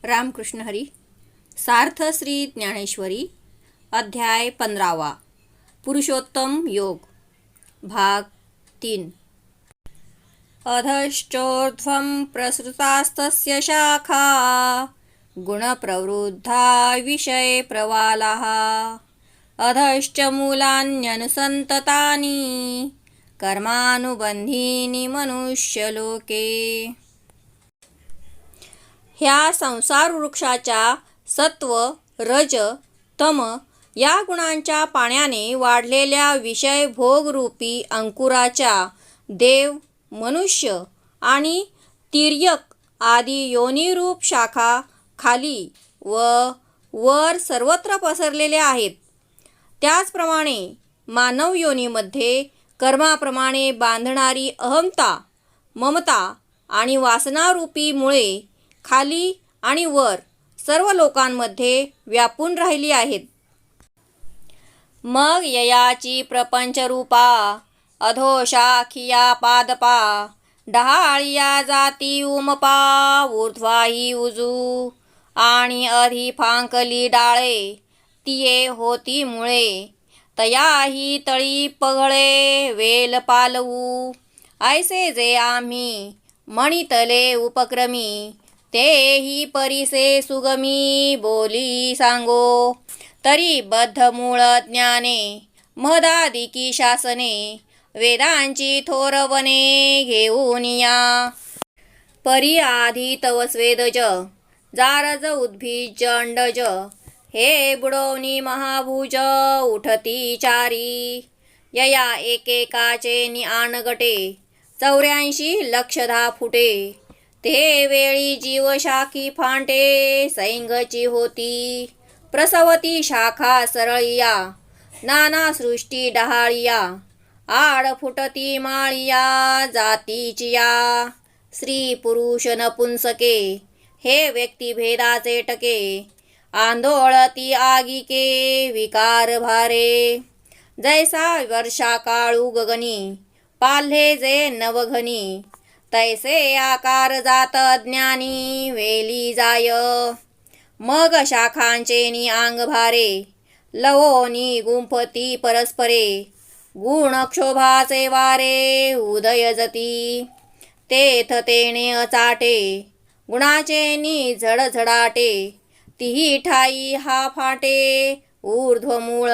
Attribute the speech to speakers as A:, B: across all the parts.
A: रामकृष्ण हरी. सार्थ श्री ज्ञानेश्वरी. अध्याय 15. पुरुषोत्तम योग. भाग 3. अधश्चोर्ध्वं प्रसृतास्तस्य शाखा गुणप्रवृद्धा विषये प्रवालाः अधश्च मूलान्यनुसन्ततानि कर्मानुबन्धीनि मनुष्यलोके. ह्या संसार वृक्षाच्या सत्व, रज, तम या गुणांच्या पाण्याने वाढलेल्या विषय भोगरूपी अंकुराच्या देव, मनुष्य आणि तिर्यक आदी योनिरूप शाखा खाली व वर सर्वत्र पसरलेल्या आहेत. त्याचप्रमाणे मानव योनीमध्ये कर्माप्रमाणे बांधणारी अहमता, ममता आणि वासनारूपी मुळे खाली आणि वर सर्व लोकांमध्ये व्यापून राहिली आहेत. मग ययाची प्रपंचरूपा अधोशाखिया पादपा डहाळिया जाती उमपा ऊर्ध्वाही उजू आणि अधिफांकली डाळे तिये होती मुळे तयाही तळी पगळे वेल पालवू ऐसे जे आम्ही मणितले उपक्रमी तेही परिसे सुगमी बोली सांगो. तरी बद्धमूळ ज्ञाने महदादिकी शासने वेदांची थोरवणे घेऊन या. परी आधी तव स्वेदज जारज उद्भिज अंडज हे बुडवणी महाभुज उठती चारी यया एकेकाचे नि आणगटे 84 लक्षधा फुटे ते वेळी जीवशाखी फांटे सैंगची होती प्रसवती शाखा सरळिया नाना सृष्टी डहाळिया आड फुटती माळिया जातीचिया. स्त्री पुरुष नपुंसके हे व्यक्तिभेदाचे टके आंदोळती आगिके विकार भारे जैसा वर्षा काळू गगनी पाल्हे जे नवघनी तैसे आकार जात अज्ञानी वेली जाय. मग शाखांचे नि आंग भारे लवोनी गुंफती परस्परे गुण क्षोभाचे वारे उदयजती तेथ तेणे अचाटे गुणाचे नि झडझडाटे तिही ठाई हा फाटे ऊर्ध्वमूळ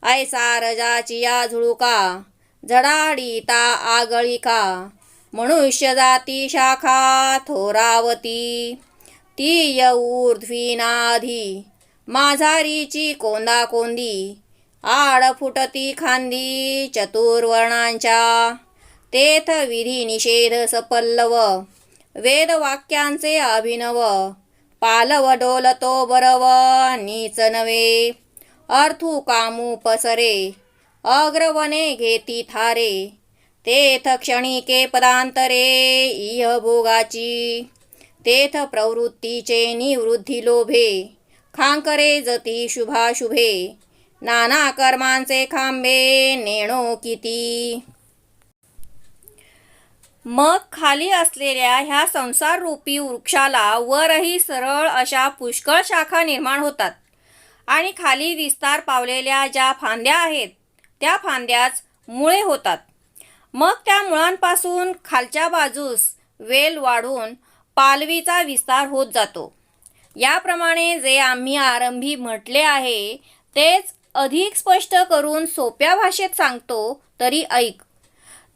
A: ऐसा रजाची या झुळुका झडाडीता आगळिका मनुष्य जाती शाखा थोरावती ती ऊर्ध्वीनाधी माझारीची कोंदा कोंदी आड फुटती खांदी चतुर्वर्णांच्या तेथ विधी निषेध सपल्लव वेदवाक्यांचे अभिनव पालव डोलतो बरव नीच नवे अर्थू कामू पसरे अग्रवने घेती थारे तेथ क्षणिके पदांतरे इह भोगाची तेथ प्रवृत्तीचे निवृत्ती लोभे खांकरे जती शुभाशुभे नाना कर्मांचे खांबे नेणो किती. मग खाली असलेल्या ह्या संसाररूपी वृक्षाला वरही सरळ अशा पुष्कळ शाखा निर्माण होतात आणि खाली विस्तार पावलेल्या ज्या फांद्या आहेत त्या फांद्याच मुळे होतात. मग त्या मुळांपासून खालच्या बाजूस वेल वाढून पालवीचा विस्तार होत जातो. याप्रमाणे जे आम्ही आरंभी म्हटले आहे तेच अधिक स्पष्ट करून सोप्या भाषेत सांगतो तरी ऐक.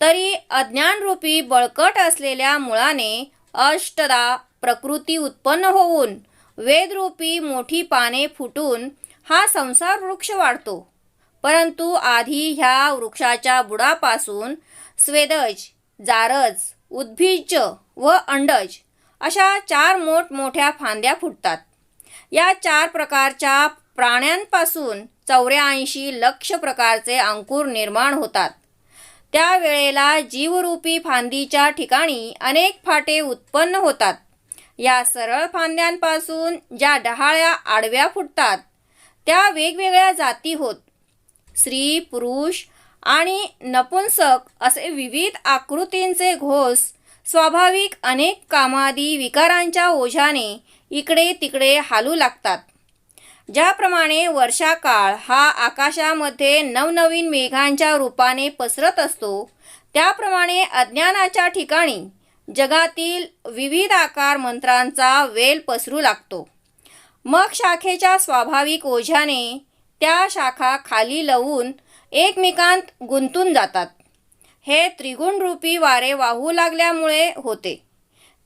A: तरी अज्ञानरूपी बळकट असलेल्या मुळाने अष्टदा प्रकृती उत्पन्न होऊन वेदरूपी मोठी पाने फुटून हा संसार वृक्ष वाढतो. परंतु आधी ह्या वृक्षाच्या बुडापासून स्वेदज, जारज, उद्भिज व अंडज अशा 4 मोठमोठ्या फांद्या फुटतात. या 4 प्रकारच्या प्राण्यांपासून 84 लक्ष प्रकारचे अंकुर निर्माण होतात. त्यावेळेला जीवरूपी फांदीच्या ठिकाणी अनेक फाटे उत्पन्न होतात. या सरळ फांद्यांपासून ज्या डहाळ्या आडव्या फुटतात त्या वेगवेगळ्या जाती होत. स्त्री, पुरुष आणि नपुंसक असे विविध आकृतींचे घोस स्वाभाविक अनेक कामादी विकारांच्या ओझ्याने इकडे तिकडे हालू लागतात. ज्याप्रमाणे वर्षाकाळ हा आकाशामध्ये नवनवीन मेघांच्या रूपाने पसरत असतो, त्याप्रमाणे अज्ञानाच्या ठिकाणी जगातील विविध आकार मंत्रांचा वेल पसरू लागतो. मग शाखेच्या स्वाभाविक ओझ्याने त्या शाखा खाली लवून एकमेकांत गुंतून जातात. हे त्रिगुणरूपी वारे वाहू लागल्यामुळे होते.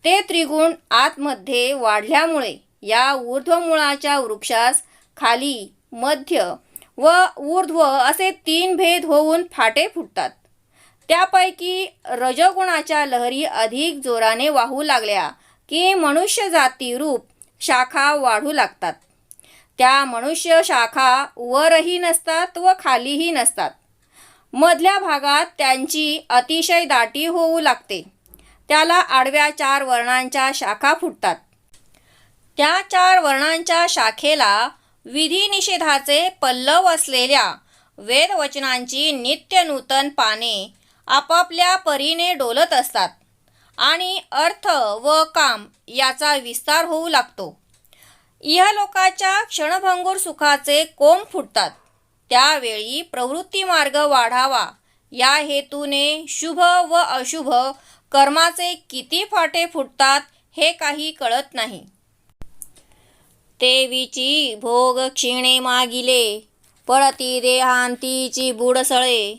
A: ते त्रिगुण आतमध्ये वाढल्यामुळे या ऊर्ध्वमुळाच्या वृक्षास खाली, मध्य व ऊर्ध्व असे 3 भेद होऊन फाटे फुटतात. त्यापैकी रजोगुणाच्या लहरी अधिक जोराने वाहू लागल्या की मनुष्य जातीरूप शाखा वाढू लागतात. त्या मनुष्य शाखा वरही नसतात व खालीही नसतात. मधल्या भागात त्यांची अतिशय दाटी होऊ लागते. त्याला आडव्या 4 वर्णांच्या शाखा फुटतात. त्या 4 वर्णांच्या शाखेला विधिनिषेधाचे पल्लव असलेल्या वेदवचनांची नित्य नूतन पाने आपापल्या परीने डोलत असतात आणि अर्थ व काम याचा विस्तार होऊ लागतो. इहलोकाच्या क्षणभंगूर सुखाचे कोंब फुटतात. त्यावेळी प्रवृत्ती मार्ग वाढावा या हेतूने शुभ व अशुभ कर्माचे किती फाटे फुटतात हे काही कळत नाही. तेवीची भोग क्षीणे मागिले, पळती देहांतीची बुडसळे,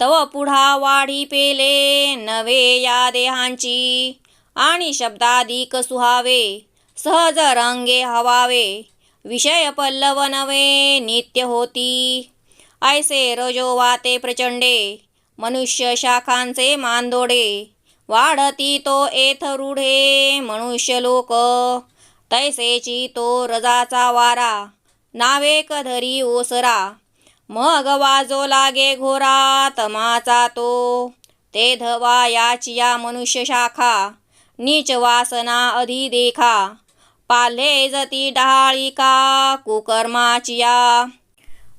A: तव पुढा वाढी पेले नवे या देहांची, आणि शब्दाधिक सुहावे सहज रंगे हवावे, विषय पल्लव नवे नित्य होती. ऐसे रजो वाते प्रचंडे, मनुष्य शाखांचे मांदोडे, वाढती तो एथ रूढे मनुष्य लोक, तैसेची तो रजाचा वारा, नावे कधरी ओसरा, मग वाजो लागे घोरा तमाचा तो, ते धवा याचिया मनुष्य शाखा, नीच वासना अधि देखा, पाल्हे जती डहाळिका कुकर्माचिया.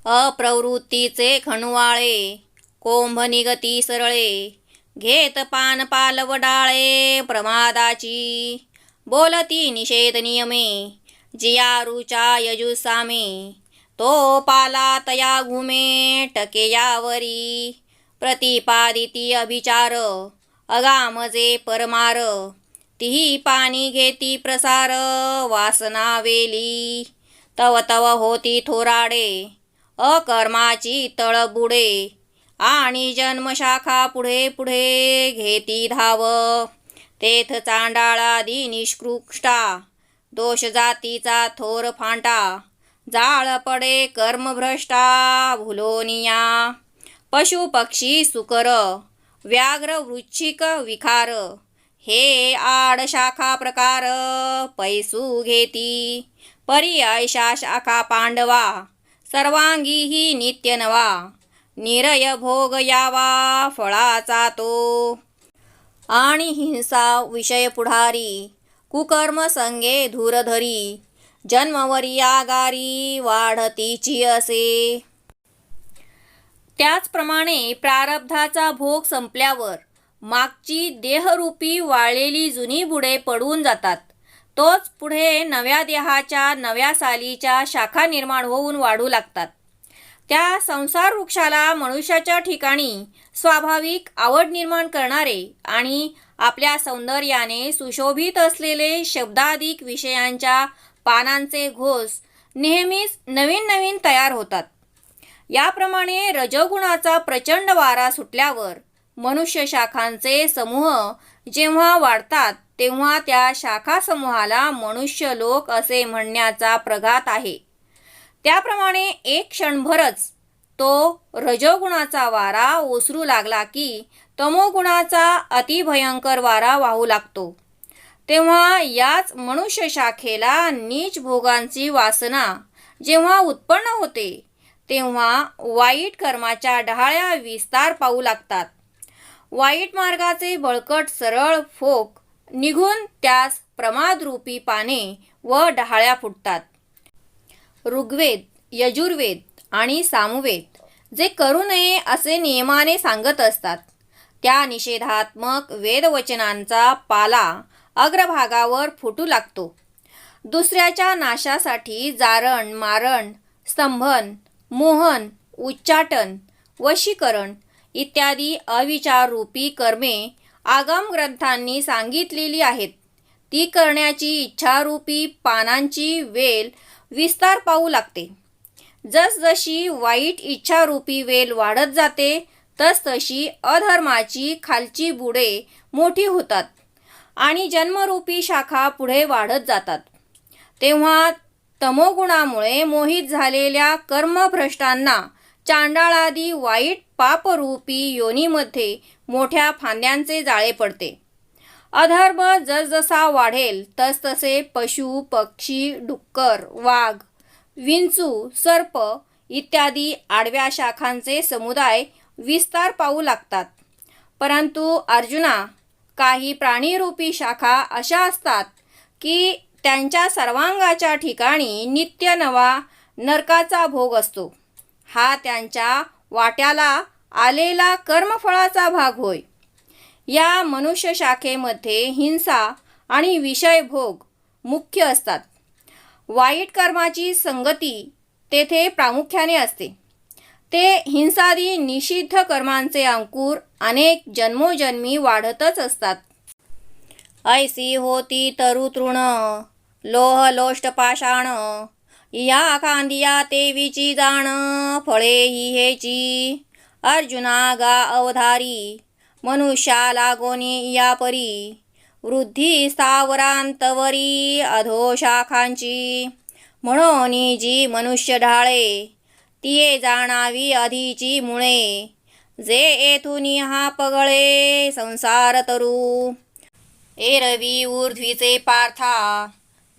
A: अप्रवृत्तीचे खणवाळे, कोंभ निगती सरळे, घेत पान पालव डाळे प्रमादाची, बोलती निषेध नियमे, जिया रुचा यजुसामे, तो पाला तया घुमे टके यावरी, प्रतिपादिती अभिचार, अगामजे परमार, तिही पाणी घेती प्रसार, वासना वेली, तव तव होती थोराडे, अकर्माची तळबुडे, आणि जन्मशाखा पुढे पुढे घेती धाव, तेथ चांडाळादी निष्कृष्टा, दोष जातीचा थोर फांटा, जाळ पडे कर्मभ्रष्टा भुलोनिया, पशु पक्षी सुकर, व्याघ्र वृच्छिक विखार, हे आड शाखा प्रकार, पैसू घेती, परी ऐशा शाखा पांडवा, सर्वांगी ही नित्य नवा, निरय भोग यावा फळाचा तो, आणि हिंसा विषय पुढारी, कुकर्म संगे धूरधरी, जन्मवरी आगारी वाढतीची असे. त्याचप्रमाणे प्रारब्धाचा भोग संपल्यावर मागची देहरूपी वाळलेली जुनी बुडे पडून जातात. तोच पुढे नव्या देहाच्या नव्या सालीच्या शाखा निर्माण होऊन वाढू लागतात. त्या संसार वृक्षाला मनुष्याच्या ठिकाणी स्वाभाविक आवड निर्माण करणारे आणि आपल्या सौंदर्याने सुशोभित असलेले शब्दाधिक विषयांच्या पानांचे घोस नेहमीच नवीन नवीन तयार होतात. याप्रमाणे रजोगुणाचा प्रचंड वारा सुटल्यावर मनुष्य शाखांचे समूह जेव्हा वाढतात तेव्हा त्या शाखा समूहाला मनुष्य लोक असे म्हणण्याचा प्रघात आहे. त्याप्रमाणे एक क्षणभरच तो रजोगुणाचा वारा ओसरू लागला की तमोगुणाचा अतिभयंकर वारा वाहू लागतो. तेव्हा याच मनुष्य शाखेला नीच भोगांची वासना जेव्हा उत्पन्न होते तेव्हा वाईट कर्माच्या डहाळ्या विस्तार पाहू लागतात. वाईट मार्गाचे बळकट सरळ फोक निघून त्यास प्रमादरूपी पाने व डहाळ्या फुटतात. ऋग्वेद, यजुर्वेद आणि सामवेद जे करू नये असे नियमाने सांगत असतात त्या निषेधात्मक वेदवचनांचा पाला अग्रभागावर फुटू लागतो. दुसऱ्याच्या नाशासाठी जारण, मारण, स्तंभन, मोहन, उच्चाटन, वशीकरण इत्यादी अविचाररूपी कर्मे आगम ग्रंथांनी सांगितलेली आहेत. ती करण्याची इच्छारूपी पानांची वेल विस्तार पावू लागते. जसजशी वाईट इच्छारूपी वेल वाढत जाते तसतशी अधर्माची खालची बुडे मोठी होतात आणि जन्मरूपी शाखा पुढे वाढत जातात. तेव्हा तमोगुणामुळे मोहित झालेल्या कर्मभ्रष्टांना चांडाळादी वाईट पापरूपी योनीमध्ये मोठ्या फांद्यांचे जाळे पडते. अधर्म जसजसा वाढेल तसतसे पशु, पक्षी, डुक्कर, वाघ, विंचू, सर्प इत्यादी आडव्या शाखांचे समुदाय विस्तार पावू लागतात. परंतु अर्जुना, काही प्राणीरूपी शाखा अशा असतात की त्यांच्या सर्वांगाच्या ठिकाणी नित्य नवा नरकाचा भोग असतो. हा त्यांच्या वाट्याला आलेला कर्मफळाचा भाग होय. या मनुष्य शाखेमध्ये हिंसा आणि विषयभोग मुख्य असतात. वाईट कर्माची संगती तेथे प्रामुख्याने असते. ते हिंसादी निषिद्ध कर्मांचे अंकुर अनेक जन्मोजन्मी वाढतच असतात. ऐसी होती तरुतृण लोह लोष्ट पाषाण, या कांदिया तेवीची जाण, फळे ही हेची. अर्जुना गा अवधारी, मनुष्या लागोनी या परी. वृद्धी स्थावरांतवरी अधो शाखांची. म्हणून जी मनुष्य ढाळे, तिये जाणावी आधीची मुळे. जे येथून हा पगळे संसार तरू. एरवी ऊर्ध्वीचे पार्था,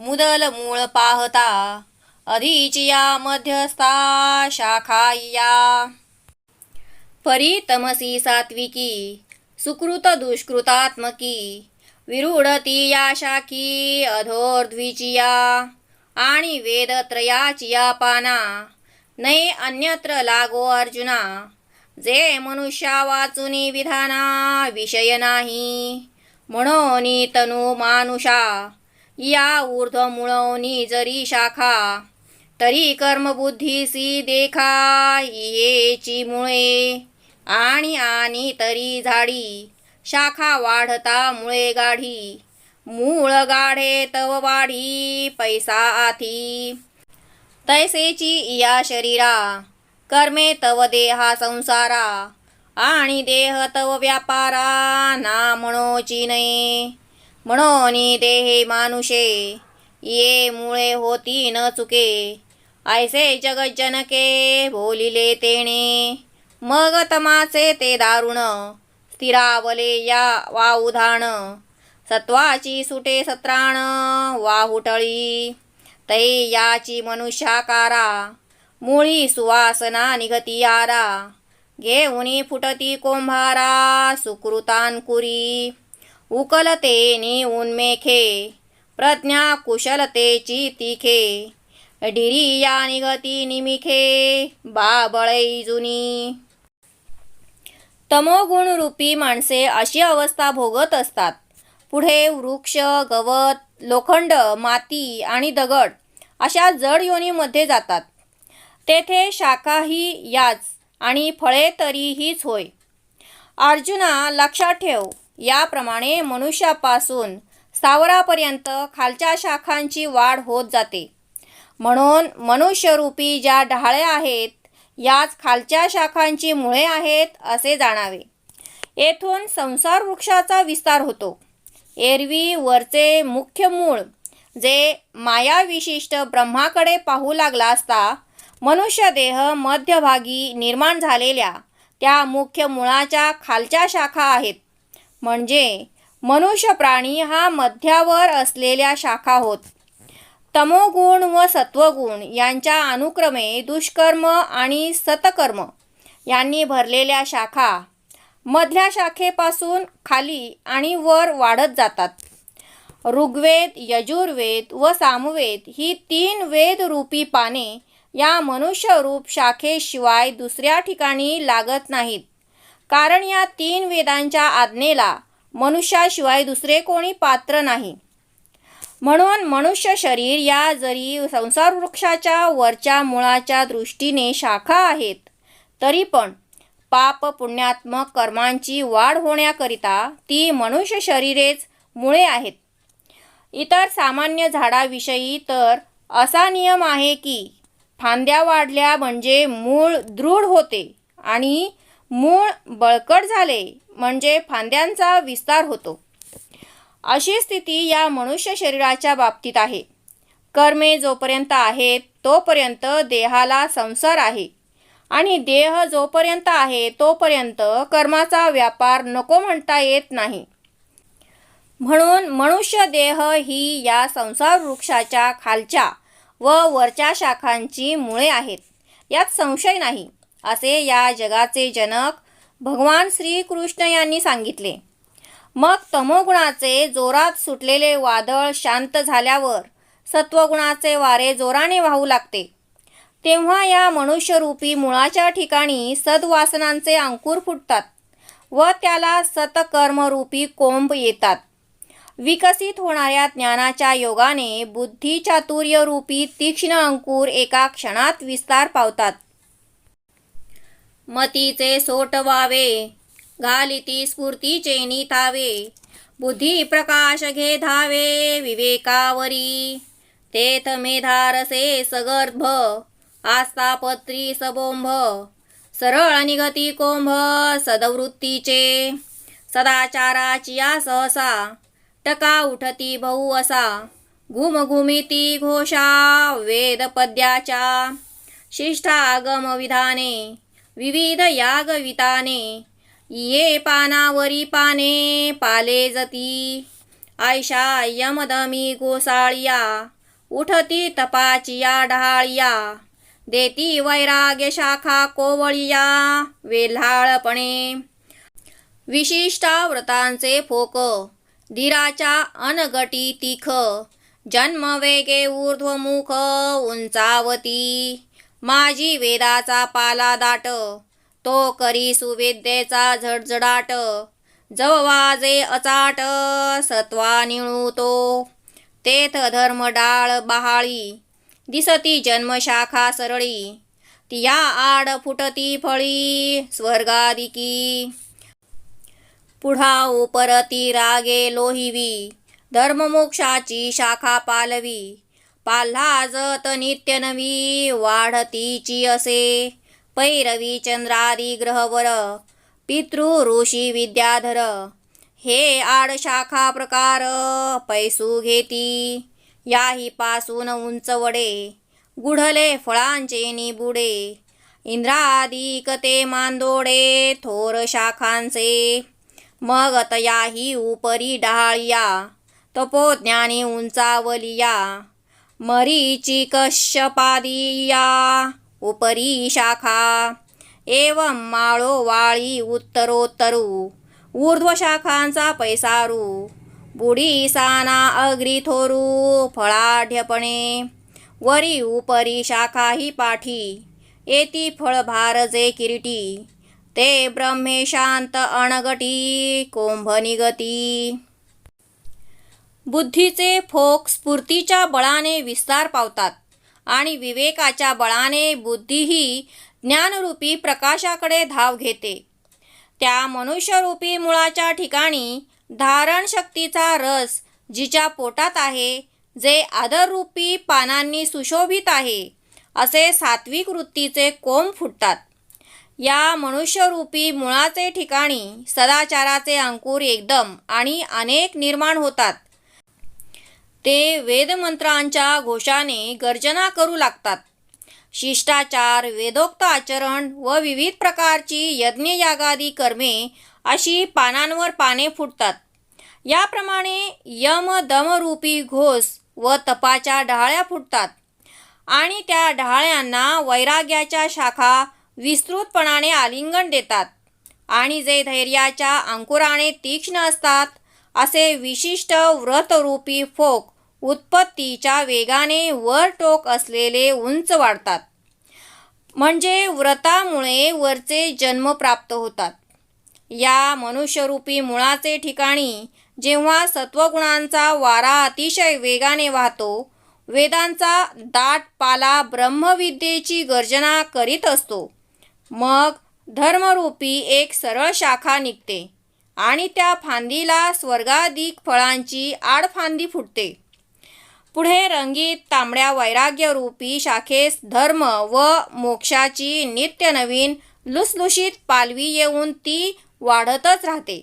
A: मुदल मूळ पाहता. अधिची या मध्यस्था शाखा या. परी तमसी सात्विकी, सुकृत दुष्कृतात्मकी. विरूढती या शाखी अधोर्ध्वीची या. आणि वेदत्रयाची या पाना, नै अन्यत्र लागो अर्जुना. जे मनुष्या वाचुनी विधाना विषय नाही. म्हणून तनु मानुषा, या ऊर्ध्वमूळोनी जरी शाखा. तरी कर्मबुद्धीसी देखा येची मुळे. आणि तरी झाडी, शाखा वाढता मुळे गाढी. मूळ गाढे तव वाढी पैसा आथी. तैसेची या शरीरा, कर्मे तव देहा संसारा. आणि देह तव व्यापारा ना म्हणोची नये. म्हणून देहे मानुषे, ये मुळे होती न चुके. ऐसे जगज्जनके बोलिले तेणे. मग तमाचे ते दारुण, स्थिरावले या वाउधाण. सत्वाची सुटे सत्राण वाहुटळी. तै याची मनुष्याकारा, मुळी सुवासना निघती आरा. घेऊनी फुटती कोंभारा सुकृतांकुरी. उकलतेनी उन्मेखे, प्रज्ञा कुशलतेची तिखे. डिरी या निघती निमिखे, बाबळै जुनी. तमोगुणरूपी माणसे अशी अवस्था भोगत असतात. पुढे वृक्ष, गवत, लोखंड, माती आणि दगड अशा जड योनीमध्ये जातात. तेथे शाखाही याच आणि फळे तरी हीच होय. अर्जुना, लक्षात ठेव, याप्रमाणे मनुष्यापासून स्थावरापर्यंत खालच्या शाखांची वाढ होत जाते. म्हणून मनुष्यरूपी ज्या ढाळे आहेत याच खालच्या शाखांची मुळे आहेत असे जाणावे. येथून संसार वृक्षाचा विस्तार होतो. एरवी वरचे मुख्य मूळ जे मायाविशिष्ट ब्रह्माकडे पाहू लागला असता मनुष्य देह मध्यभागी निर्माण झालेल्या त्या मुख्य मुळाच्या खालच्या शाखा आहेत. म्हणजे मनुष्य प्राणी हा मध्यावर असलेल्या शाखा होत. तमोगुण व सत्वगुण यांच्या अनुक्रमे दुष्कर्म आणि सतकर्म यांनी भरलेल्या शाखा मधल्या शाखेपासून खाली आणि वर वाढत जातात. ऋग्वेद, यजुर्वेद व सामवेद ही 3 वेदरूपी पाने या मनुष्यरूप शाखेशिवाय दुसऱ्या ठिकाणी लागत नाहीत. कारण या 3 वेदांच्या आज्ञेला मनुष्याशिवाय दुसरे कोणी पात्र नाही. म्हणून मनुष्य शरीर या जरी संसार वृक्षाच्या वरच्या मुळाच्या दृष्टीने शाखा आहेत, तरी पण पाप पुण्यात्मक कर्मांची वाढ होण्याकरिता ती मनुष्य शरीरेच मुळे आहेत. इतर सामान्य झाडाविषयी तर असा नियम आहे की फांद्या वाढल्या म्हणजे मूळ दृढ होते आणि मूळ बळकट झाले म्हणजे फांद्यांचा विस्तार होतो. अशी स्थिती या मनुष्य शरीराच्या बाबतीत आहे. कर्मे जोपर्यंत आहेत तोपर्यंत देहाला संसार आहे आणि देह जोपर्यंत आहे तोपर्यंत कर्माचा व्यापार नको म्हणता येत नाही. म्हणून मनुष्य देह ही या संसार वृक्षाच्या खालच्या व वरच्या शाखांची मुळे आहेत, यात संशय नाही, असे या जगाचे जनक भगवान श्रीकृष्ण यांनी सांगितले. मग तमोगुणाचे जोरात सुटलेले वादळ शांत झाल्यावर सत्वगुणाचे वारे जोराने वाहू लागते. तेव्हा या मनुष्यरूपी मुळाच्या ठिकाणी सद्वासनांचे अंकुर फुटतात व त्याला सतकर्मरूपी कोंब येतात. विकसित होणाऱ्या ज्ञानाच्या योगाने बुद्धी चातुर्यरूपी तीक्ष्ण अंकुर एका क्षणात विस्तार पावतात. मतीचे सोट व्हावे, घालिती स्फूर्तीचे निथावे, बुद्धी प्रकाश घे धावे विवेकावरी. तेथ मेधारसे सगर्भ, आस्थापत्री सबोंभ, सरळ निगती कोंभ सदवृत्तीचे. सदाचाराची या सहसा, टका उठती बहु असा, घुमघुमिती घोषा वेद पद्याच्या. शिष्टागम विधाने, विविध यागविताने, ये पानावरी पाने पाले जती. आयशा यमदमी गोसाळिया, उठती तपाचिया डहाळिया. देती वैराग्य शाखा कोवळिया वेल्हाळपणे. विशिष्टाव्रतांचे फोक, धीराच्या अनगटी तीख. जन्म वेगे ऊर्ध्वमुख उंचावती. माझी वेदाचा पाला दाट, तो करी सुवेद्येचा झडझडाट. जव वाजे अचाट सत्वा निळूतो, तेथ धर्म डाळ बहाळी. दिसती जन्मशाखा सरळी, तिया आड फुटती फळी स्वर्गादिकी. पुढा उपरती रागे लोहिवी, धर्ममोक्षाची शाखा पालवी. पाल्हा जत नित्य नवी, वाढतीची असे. पैरवी चंद्रादी ग्रहवर, पितृ ऋषी विद्याधर. हे आड शाखा प्रकार पैसू घेती. याही पासून उंच वडे, गुढले फळांचे निबुडे. इंद्रादिक ते मांदोडे थोर शाखांचे. मग तयाही उपरी डहाळिया, तपोज्ञानी उंचावलिया. मरीची कश्यपादिया उपरी शाखा. एवं माळो वाळी उत्तरोत्तरू, ऊर्ध्व शाखांचा पैसारू. बुडी साना अग्री थोरू फळाढ्यपणे. वरी उपरी शाखाही पाठी, येती फळभार जे किरीटी. ते ब्रह्मे शांत अणगटी कोंभ निगती. बुद्धीचे फोक स्फूर्तीच्या बळाने विस्तार पावतात आणि विवेकाच्या बळाने बुद्धीही ज्ञानरूपी प्रकाशाकडे धाव घेते. त्या मनुष्यरूपी मुळाच्या ठिकाणी धारण शक्तीचा रस जिच्या पोटात आहे, जे आदररूपी पानांनी सुशोभित आहे, असे सात्विक वृत्तीचे कोंब फुटतात. या मनुष्यरूपी मुळाचे ठिकाणी सदाचाराचे अंकुर एकदम आणि अनेक निर्माण होतात. ते वेदमंत्रांच्या घोषाने गर्जना करू लागतात. शिष्टाचार, वेदोक्त आचरण व विविध प्रकारची यज्ञयागादी कर्मे अशी पानांवर पाने फुटतात. याप्रमाणे यम दमरूपी घोष व तपाच्या डहाळ्या फुटतात आणि त्या डहाळ्यांना वैराग्याच्या शाखा विस्तृतपणाने आलिंगन देतात आणि जे धैर्याच्या अंकुराने तीक्ष्ण असतात, असे विशिष्ट व्रतरूपी फोक उत्पत्तीच्या वेगाने वर टोक असलेले उंच वाढतात. म्हणजे व्रतामुळे वरचे जन्म प्राप्त होतात. या मनुष्यरूपी मुळाचे ठिकाणी जेव्हा सत्वगुणांचा वारा अतिशय वेगाने वाहतो, वेदांचा दाट पाला ब्रह्मविद्येची गर्जना करीत असतो, मग धर्मरूपी एक सरळ शाखा निघते आणि त्या फांदीला स्वर्गाधिक फळांची आडफांदी फुटते. पुढे रंगीत तांबड्या वैराग्यरूपी शाखेस धर्म व मोक्षाची नित्य नवीन लुसलुशीत पालवी येऊन ती वाढतच राहते.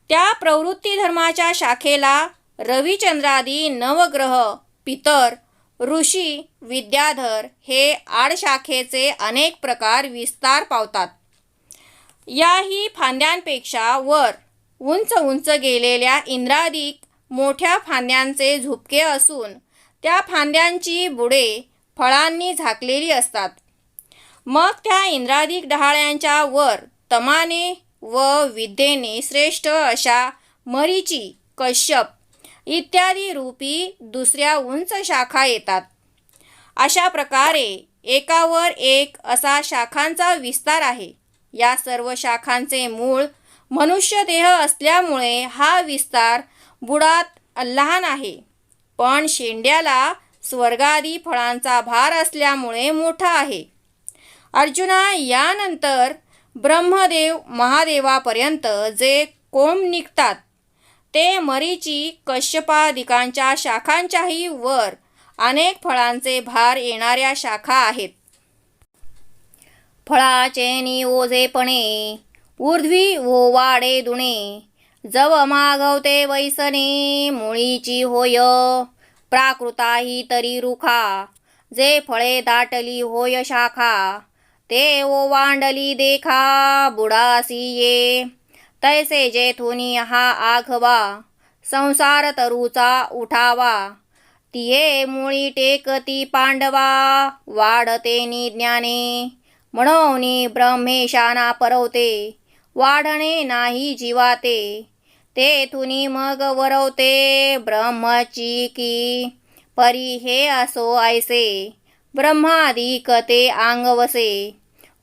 A: त्या प्रवृत्ती धर्माच्या शाखेला रविचंद्रादी नवग्रह, पितर, ऋषी, विद्याधर हे आडशाखेचे अनेक प्रकार विस्तार पावतात. याही फांद्यांपेक्षा वर उंच उंच गेलेल्या इंद्रादिक मोठ्या फांद्यांचे झुपके असून त्या फांद्यांची बुडे फळांनी झाकलेली असतात. मग त्या इंद्रादिक डहाळ्यांच्या वर तमाने व विद्येने श्रेष्ठ अशा मरीची, कश्यप इत्यादी रूपी दुसऱ्या उंच शाखा येतात. अशा प्रकारे एकावर एक असा शाखांचा विस्तार आहे. या सर्व शाखांचे मूळ मनुष्य देह असल्यामुळे हा विस्तार बुडात लहान आहे, पण शेंड्याला स्वर्गादी फळांचा भार असल्यामुळे मोठा आहे. अर्जुना, यानंतर ब्रह्मदेव महादेवापर्यंत जे कोंब निघतात ते मरीची, कश्यपादिकांच्या शाखांच्याही वर अनेक फळांचे भार येणाऱ्या शाखा आहेत. फळाचे ओझेपणे ऊर्ध्वी ओवाडे दुणे, जव मागवते वैसने मुळीची होय. प्राकृताही तरी रुखा, जे फळे दाटली होय शाखा, ते ओवांडली देखा बुडासी ये. तैसे जेथुनी हा आघवा, संसार तरुचा उठावा, तिये मुळी टेकती पांडवा, वाढते ज्ञाने. म्हणून ब्रह्मेशाना परवते, वाढणे नाही जीवाते, तेथुनी मग वरवते ब्रह्मची की. परी हे असो ऐसे, ब्रह्मादिक ते आंगवसे,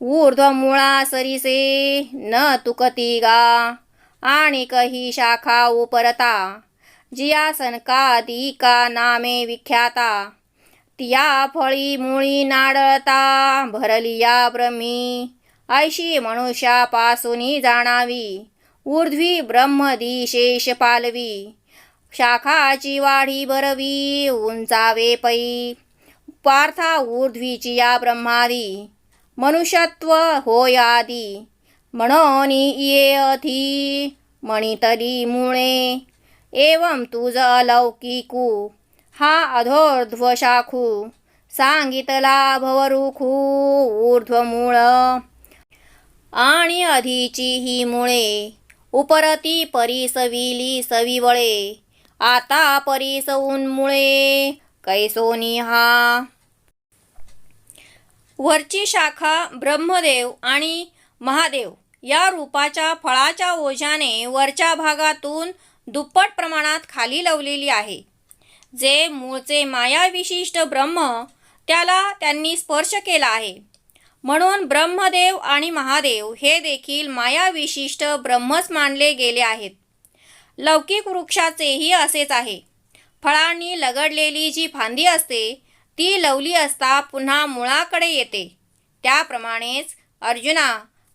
A: ऊर्ध्व मुळा सरिसे न तुकती गा. आणि कही शाखा उपरता, जिया सनकादिका नामे विख्याता, तिया फळी मुळी नाडळता भरली या ब्रह्मी. ऐशी मनुष्यापासूनी जाणावी, ऊर्ध्वी ब्रह्मदिशेष पालवी. शाखाची वाढी भरवी, उंचावे पै. पार्था ऊर्ध्वीची या ब्रह्मादी, मनुष्यत्व होय आदी. म्हणून ये अथी मणितली मुळे, एवं तुझ अलौकिकू हा अधोर्ध्व शाखू. सांगितला भवरुखू ऊर्ध्वमूळ, आणि अधिची ही मुळे. उपरती परीसविली सविवळे, आता परीसऊन मुळे कैसोनी हा. वरची शाखा ब्रह्मदेव आणि महादेव या रूपाच्या फळाच्या ओझ्याने वरच्या भागातून दुप्पट प्रमाणात खाली लवलेली आहे. जे मूळचे मायाविशिष्ट ब्रह्म त्याला त्यांनी स्पर्श केला आहे. म्हणून ब्रह्मदेव आणि महादेव हे देखील मायाविशिष्ट ब्रह्मच मानले गेले आहेत. लौकिक वृक्षाचेही असेच आहे. फळांनी लगडलेली जी फांदी असते ती लवली असता पुन्हा मुळाकडे येते. त्याप्रमाणेच अर्जुना,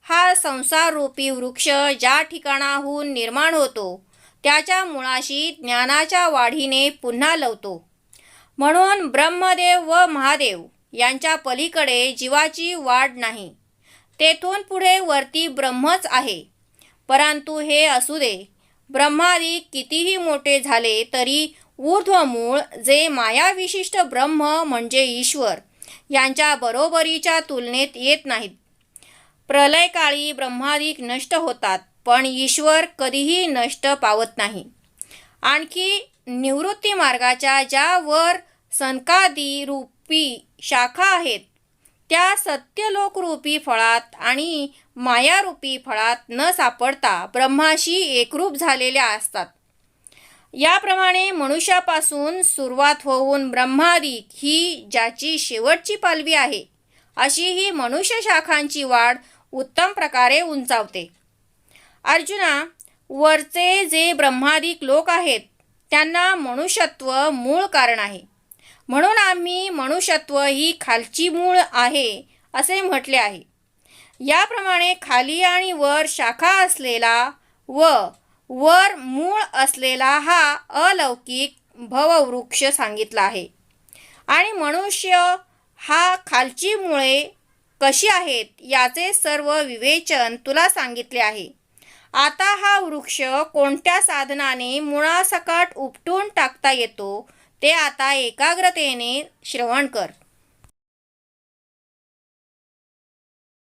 A: हा संसाररूपी वृक्ष ज्या ठिकाणाहून निर्माण होतो त्याच्या मुळाशी ज्ञानाच्या वाढीने पुन्हा लवतो. म्हणून ब्रह्मदेव व महादेव यांच्या पलीकडे जीवाची वाढ नाही. तेथून पुढे वरती ब्रह्मच आहे. परंतु हे असू दे, ब्रह्मादी कितीही मोठे झाले तरी ऊर्ध्वमूळ जे मायाविशिष्ट ब्रह्म म्हणजे ईश्वर यांच्या बरोबरीच्या तुलनेत येत नाहीत. प्रलयकाळी ब्रह्मादिक नष्ट होतात, पण ईश्वर कधीही नष्ट पावत नाही. आणखी निवृत्ती मार्गाच्या ज्या वर सनकादी रूपी शाखा आहेत त्या सत्यलोकरूपी फळात आणि मायारूपी फळात न सापडता ब्रह्माशी एकरूप झालेल्या असतात. याप्रमाणे मनुष्यापासून सुरुवात होऊन ब्रह्मादिक ही ज्याची शेवटची पालवी आहे अशी ही मनुष्य शाखांची वाढ उत्तम प्रकारे उंचावते. अर्जुना, वरचे जे ब्रह्मादिक लोक आहेत त्यांना मनुष्यत्व मूळ कारण आहे. म्हणून आम्ही मनुष्यत्व ही खालची मूळ आहे असे म्हटले आहे. याप्रमाणे खाली आणि वर शाखा असलेला व वर मूळ असलेला हा अलौकिक भववृक्ष सांगितला आहे. आणि मनुष्य हा खालची मुळे कशी आहेत याचे सर्व विवेचन तुला सांगितले आहे. आता हा वृक्ष कोणत्या साधनाने मुळासकट उपटून टाकता येतो ते आता एकाग्रतेने श्रवण कर.